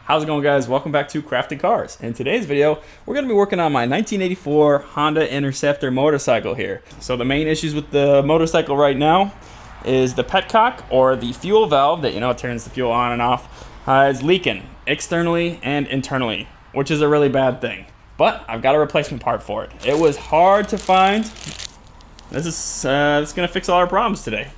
How's it going, guys? Welcome back to Crafted Cars. In today's video, we're going to be working on my 1984 Honda Interceptor motorcycle here. So the main issues with the motorcycle right now is the Petcock, or the fuel valve that, turns the fuel on and off, is leaking externally and internally, which is a really bad thing. But I've got a replacement part for it. It was hard to find. This is going to fix all our problems today.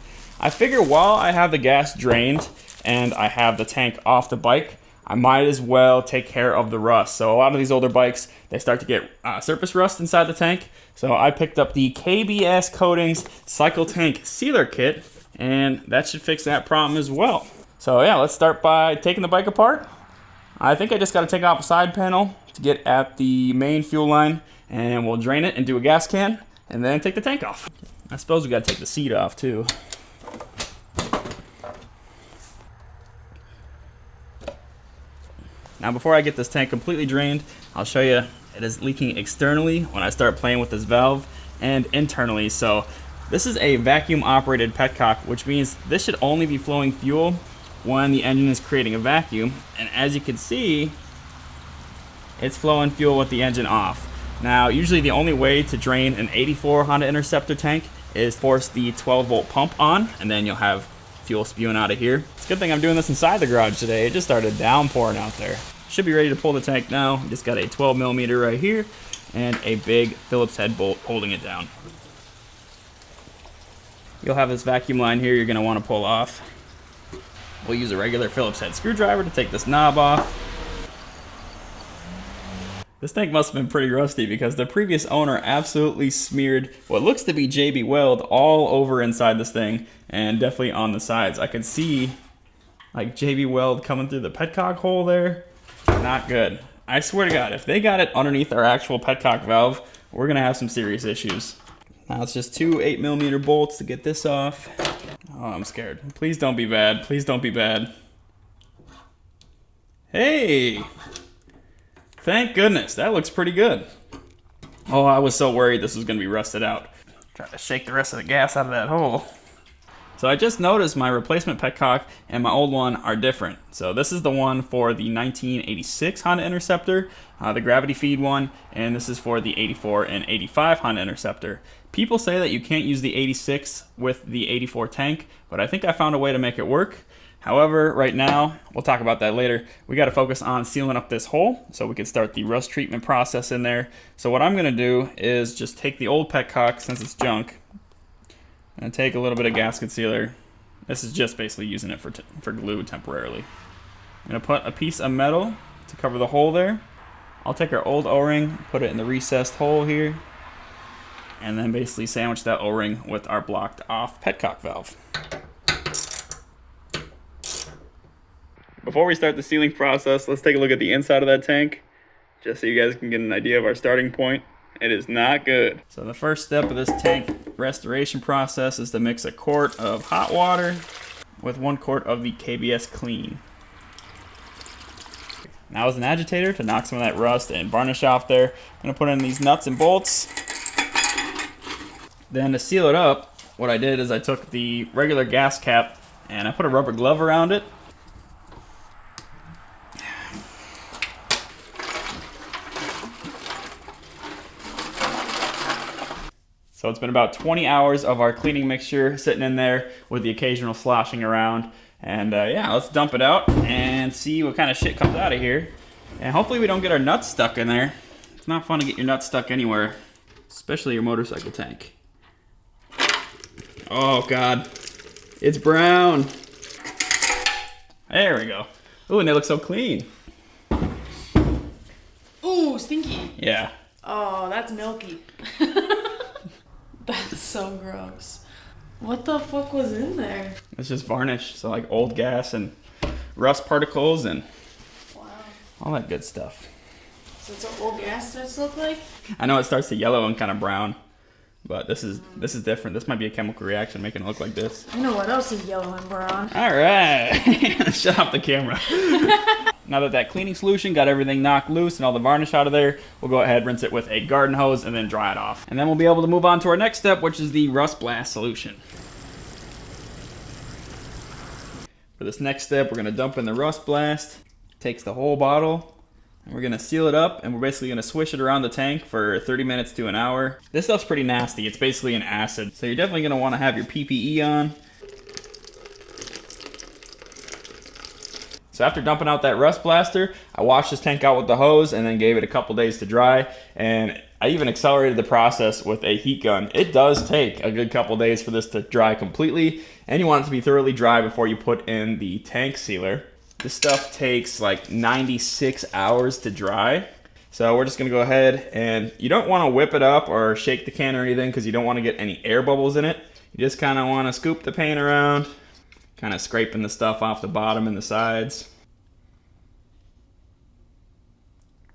I figure while I have the gas drained and I have the tank off the bike, I might as well take care of the rust. So a lot of these older bikes, they start to get surface rust inside the tank. So I picked up the KBS Coatings Cycle Tank Sealer Kit, and that should fix that problem as well. So yeah, let's start by taking the bike apart. I think I just got to take off a side panel to get at the main fuel line, and we'll drain it and do a gas can, and then take the tank off. I suppose we got to take the seat off too. Now before I get this tank completely drained, I'll show you it is leaking externally when I start playing with this valve, and internally. So this is a vacuum operated Petcock, which means this should only be flowing fuel when the engine is creating a vacuum. And as you can see, it's flowing fuel with the engine off. Now usually the only way to drain an 84 Honda Interceptor tank is force the 12 volt pump on, and then you'll have fuel spewing out of here. It's a good thing I'm doing this inside the garage today. It just started downpouring out there. Should be ready to pull the tank now. Just got a 12 millimeter right here and a big Phillips head bolt holding it down. You'll have this vacuum line here you're going to want to pull off. We'll use a regular Phillips head screwdriver to take this knob off. This tank must have been pretty rusty because the previous owner absolutely smeared what looks to be JB Weld all over inside this thing, and definitely on the sides. I could see like JB Weld coming through the Petcock hole there. Not good. I swear to God, if they got it underneath our actual Petcock valve, we're gonna have some serious issues. Now it's just two 8mm bolts to get this off. Oh, I'm scared. Please don't be bad. Please don't be bad. Hey! Thank goodness, that looks pretty good. Oh, I was so worried this was gonna be rusted out. Try to shake the rest of the gas out of that hole. So I just noticed my replacement Petcock and my old one are different. So this is the one for the 1986 Honda Interceptor, the gravity feed one, and this is for the 84 and 85 Honda Interceptor. People say that you can't use the 86 with the 84 tank, but I think I found a way to make it work. However, right now, we'll talk about that later, we got to focus on sealing up this hole so we can start the rust treatment process in there. So what I'm going to do is just take the old Petcock, since it's junk, and take a little bit of gasket sealer. This is just basically using it for glue temporarily. I'm going to put a piece of metal to cover the hole there. I'll take our old O-ring, put it in the recessed hole here, and then basically sandwich that O-ring with our blocked off Petcock valve. Before we start the sealing process, let's take a look at the inside of that tank, just so you guys can get an idea of our starting point. It is not good. So the first step of this tank restoration process is to mix a quart of hot water with 1 quart of the KBS Clean. Now as an agitator to knock some of that rust and varnish off there, I'm going to put in these nuts and bolts. Then to seal it up, what I did is I took the regular gas cap and I put a rubber glove around it. So it's been about 20 hours of our cleaning mixture sitting in there with the occasional sloshing around. And yeah, let's dump it out and see what kind of shit comes out of here. And hopefully we don't get our nuts stuck in there. It's not fun to get your nuts stuck anywhere, especially your motorcycle tank. Oh God, it's brown. There we go. Ooh, and they look so clean. Ooh, stinky. Yeah. Oh, that's milky. That's so gross. What the fuck was in there? It's just varnish, so like old gas and rust particles and all that good stuff. So it's what old gas starts to look like? I know it starts to yellow and kind of brown, but this is different. This might be a chemical reaction making it look like this. I know what else is yellow and brown. All right. Shut off the camera. Now that cleaning solution got everything knocked loose and all the varnish out of there, we'll go ahead, rinse it with a garden hose, and then dry it off. And then we'll be able to move on to our next step, which is the rust blast solution. For this next step, we're going to dump in the rust blast, takes the whole bottle, and we're gonna seal it up, and we're basically gonna swish it around the tank for 30 minutes to an hour. This stuff's pretty nasty. It's basically an acid, so you're definitely gonna wanna have your PPE on. So after dumping out that rust blaster, I washed this tank out with the hose and then gave it a couple days to dry. And I even accelerated the process with a heat gun. It does take a good couple days for this to dry completely, and you want it to be thoroughly dry before you put in the tank sealer. This stuff takes like 96 hours to dry. So we're just gonna go ahead, and you don't wanna whip it up or shake the can or anything because you don't wanna get any air bubbles in it. You just kinda wanna scoop the paint around, kind of scraping the stuff off the bottom and the sides.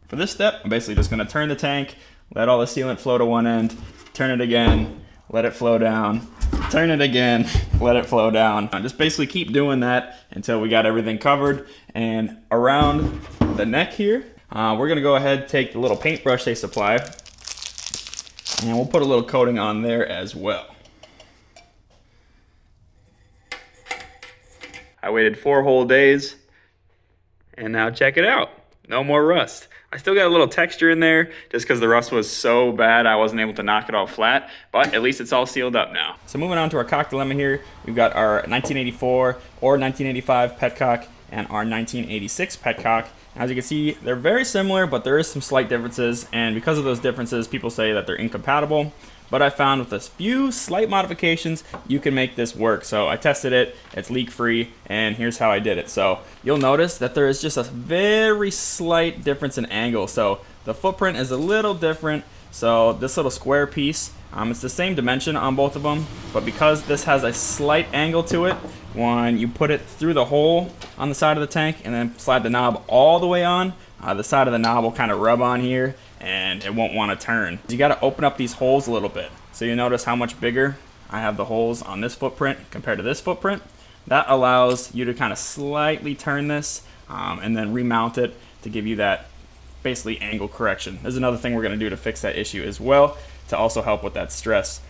For this step, I'm basically just going to turn the tank, let all the sealant flow to one end, turn it again, let it flow down, turn it again, let it flow down. Just basically keep doing that until we got everything covered. And around the neck here, we're going to go ahead and take the little paintbrush they supply, and we'll put a little coating on there as well. I waited 4 whole days, and now check it out. No more rust. I still got a little texture in there just because the rust was so bad I wasn't able to knock it all flat, but at least it's all sealed up now. So moving on to our cock dilemma here, we've got our 1984 or 1985 Petcock and our 1986 Petcock. As you can see, they're very similar, but there is some slight differences, and because of those differences, people say that they're incompatible. But I found with a few slight modifications, you can make this work. So I tested it, it's leak-free, and here's how I did it. So you'll notice that there is just a very slight difference in angle. So the footprint is a little different. So this little square piece, it's the same dimension on both of them, but because this has a slight angle to it, when you put it through the hole on the side of the tank and then slide the knob all the way on, the side of the knob will kind of rub on here and it won't want to turn. You got to open up these holes a little bit. So you notice how much bigger I have the holes on this footprint compared to this footprint. That allows you to kind of slightly turn this and then remount it to give you that basically angle correction. There's another thing we're going to do to fix that issue as well to also help with that stress.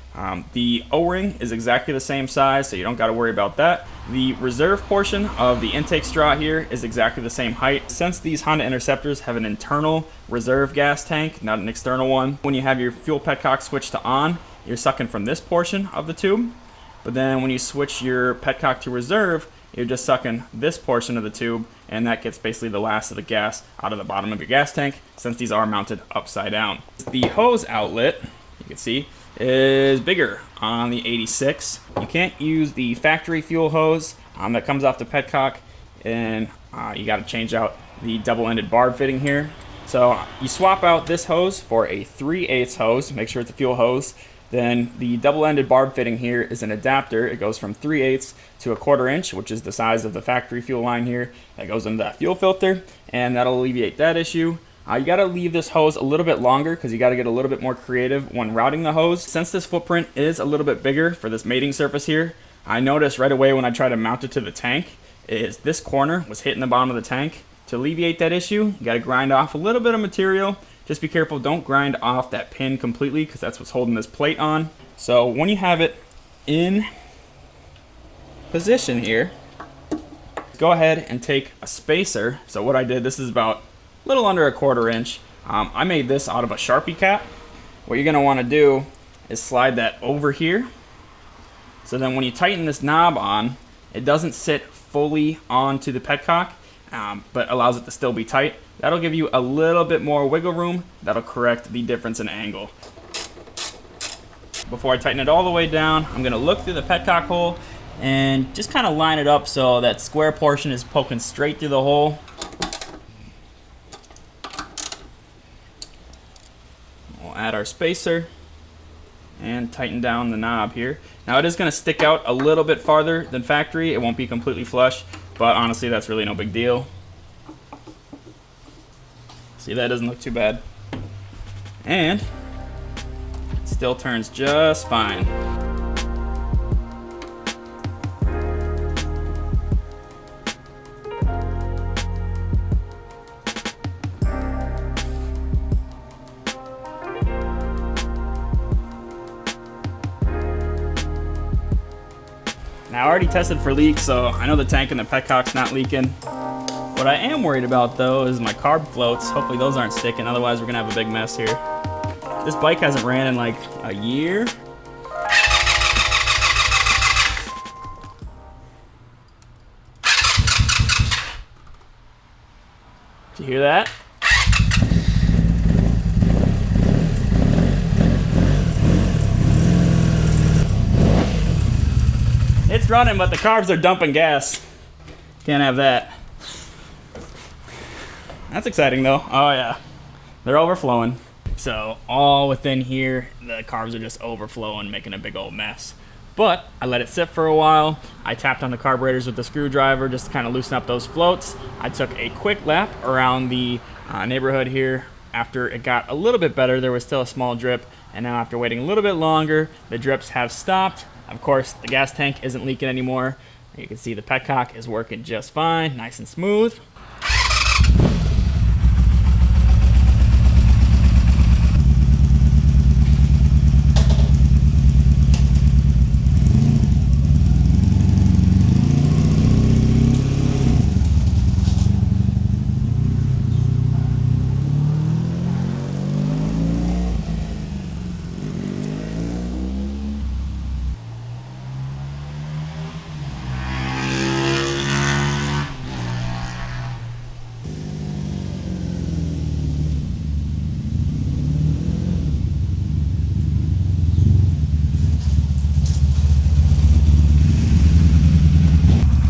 The O-ring is exactly the same size, so you don't got to worry about that. The reserve portion of the intake straw here is exactly the same height. Since these Honda Interceptors have an internal reserve gas tank, not an external one, when you have your fuel petcock switched to on, you're sucking from this portion of the tube. But then when you switch your petcock to reserve, you're just sucking this portion of the tube, and that gets basically the last of the gas out of the bottom of your gas tank, since these are mounted upside down. The hose outlet, you can see, is bigger on the 86. You can't use the factory fuel hose that comes off the petcock, and you got to change out the double-ended barb fitting here. So you swap out this hose for a 3/8 hose, make sure it's a fuel hose. Then the double-ended barb fitting here is an adapter. It goes from 3/8 to a 1/4 inch, which is the size of the factory fuel line here. That goes into that fuel filter, and that'll alleviate that issue. You got to leave this hose a little bit longer because you got to get a little bit more creative when routing the hose. Since this footprint is a little bit bigger for this mating surface here, I noticed right away when I tried to mount it to the tank is this corner was hitting the bottom of the tank. To alleviate that issue, you got to grind off a little bit of material. Just be careful, don't grind off that pin completely because that's what's holding this plate on. So when you have it in position here, go ahead and take a spacer. So what I did, this is about a little under a 1/4 inch. I made this out of a Sharpie cap. What you're gonna wanna do is slide that over here. So then when you tighten this knob on, it doesn't sit fully onto the petcock, but allows it to still be tight. That'll give you a little bit more wiggle room. That'll correct the difference in angle. Before I tighten it all the way down, I'm gonna look through the petcock hole and just kind of line it up so that square portion is poking straight through the hole. We'll add our spacer and tighten down the knob here. Now it is going to stick out a little bit farther than factory. It won't be completely flush, but honestly that's really no big deal. See, that doesn't look too bad. And it still turns just fine. Now I already tested for leaks, so I know the tank and the petcock's not leaking. What What I am worried about though is my carb floats. Hopefully those aren't sticking, otherwise we're gonna have a big mess here. This bike hasn't ran in like a year. Did you hear that? It's running, but the carbs are dumping gas. Can't have that. That's exciting though. Oh yeah, they're overflowing. So all within here, the carbs are just overflowing, making a big old mess. But I let it sit for a while. I tapped on the carburetors with the screwdriver just to kind of loosen up those floats. I took a quick lap around the neighborhood here. After it got a little bit better, there was still a small drip. And now after waiting a little bit longer, the drips have stopped. Of course, the gas tank isn't leaking anymore. You can see the Petcock is working just fine, nice and smooth.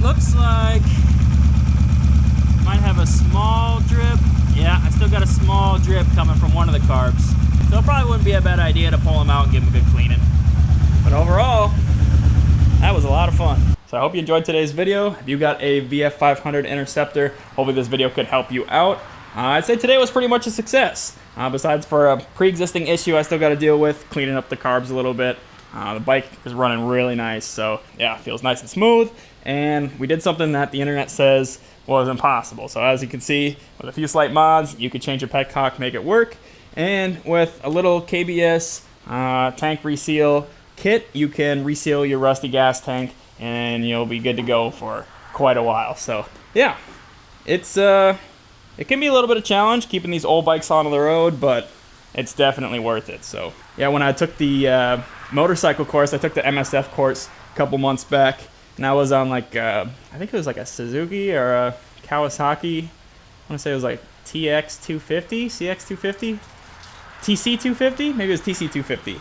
Looks like might have a small drip. Yeah, I still got a small drip coming from one of the carbs. So it probably wouldn't be a bad idea to pull them out and give them a good cleaning. But overall, that was a lot of fun. So I hope you enjoyed today's video. If you got a VF500 Interceptor, hopefully this video could help you out. I'd say today was pretty much a success. Besides for a pre-existing issue I still got to deal with, cleaning up the carbs a little bit. The bike is running really nice, so yeah, feels nice and smooth. And we did something that the internet says was impossible. So as you can see, with a few slight mods, you could change your Petcock, make it work. And with a little KBS tank reseal kit, you can reseal your rusty gas tank and you'll be good to go for quite a while. So yeah, it can be a little bit of a challenge keeping these old bikes on the road, but it's definitely worth it. So yeah, when I took the motorcycle course, I took the MSF course a couple months back, and I was on like I think it was like a Suzuki or a Kawasaki. I want to say it was like TX250, CX250, TC250, maybe it was TC250.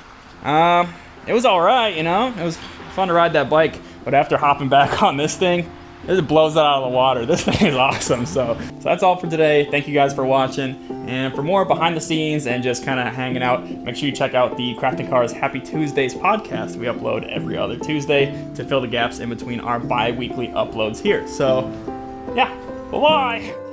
It was all right, you know. It was fun to ride that bike, but after hopping back on this thing, it just blows that out of the water. This thing is awesome. So that's all for today. Thank you guys for watching. And for more behind the scenes and just kind of hanging out, make sure you check out the Crafting Cars Happy Tuesdays podcast. We upload every other Tuesday to fill the gaps in between our bi-weekly uploads here. So yeah, bye-bye.